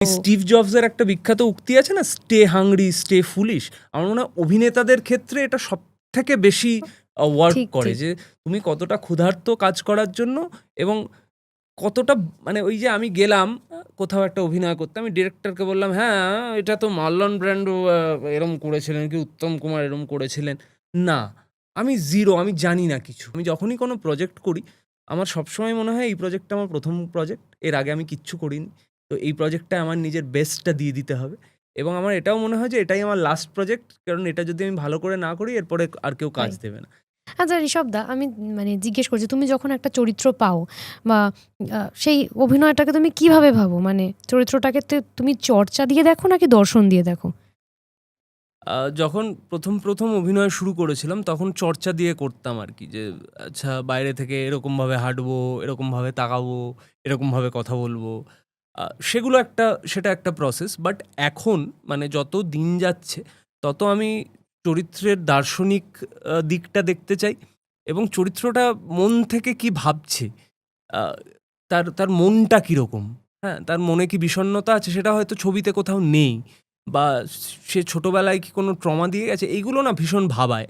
Steve জবসের একটা বিখ্যাত উক্তি আছে না, স্টে হাংরি স্টে ফুলিশ। আমার মনে হয় অভিনেতাদের ক্ষেত্রে এটা সব থেকে বেশি ওয়ার্ক ঠিক করে, ঠিক যে তুমি কতটা ক্ষুধার্ত কাজ করার জন্য, এবং কতটা মানে ওই যে আমি গেলাম কোথাও একটা অভিনয় করতে, আমি ডিরেক্টরকে বললাম হ্যাঁ এটা তো মার্লন ব্র্যান্ডো এরম করেছিলেন, কি উত্তম কুমার এরম করেছিলেন। না, আমি জিরো, আমি জানি না কিছু। আমি যখনই কোনো প্রজেক্ট করি আমার সবসময় মনে হয় এই প্রজেক্টটা আমার প্রথম প্রজেক্ট, এর আগে আমি কিচ্ছু করিনি, তো এই প্রজেক্টটা আমার নিজের বেস্টটা দিয়ে দিতে হবে। এবং আমার এটাও মনে হয় যে এটাই আমার লাস্ট প্রজেক্ট, কারণ এটা যদি আমি ভালো করে না করি এরপরে আর কেউ কাজ তাই। দেবে না। আচ্ছা ঋষভদা, আমি মানে জিজ্ঞেস করছি, তুমি যখন একটা চরিত্র পাও বা সেই অভিনয়টাকে তুমি কিভাবে ভাবো? মানে চরিত্রটাকে তুমি চর্চা দিয়ে দেখো নাকি দর্শন দিয়ে দেখো? যখন প্রথম অভিনয় শুরু করেছিলাম তখন চর্চা দিয়ে করতাম আর কি, যে আচ্ছা বাইরে থেকে এরকমভাবে হাঁটবো, এরকমভাবে তাকাবো, এরকমভাবে কথা বলবো। সেটা একটা প্রসেস। বাট এখন মানে যত দিন যাচ্ছে তত আমি চরিত্রের দার্শনিক দিকটা দেখতে চাই, এবং চরিত্রটা মন থেকে কি ভাবছে, আহ, তার তার মনটা কীরকম, হ্যাঁ তার মনে কি বিষণ্ণতা আছে সেটা হয়তো ছবিতে কোথাও নেই, বা সে ছোটবেলায় কি কোনো ট্রমা দিয়ে গেছে, এইগুলো না ভীষণ ভাবায়।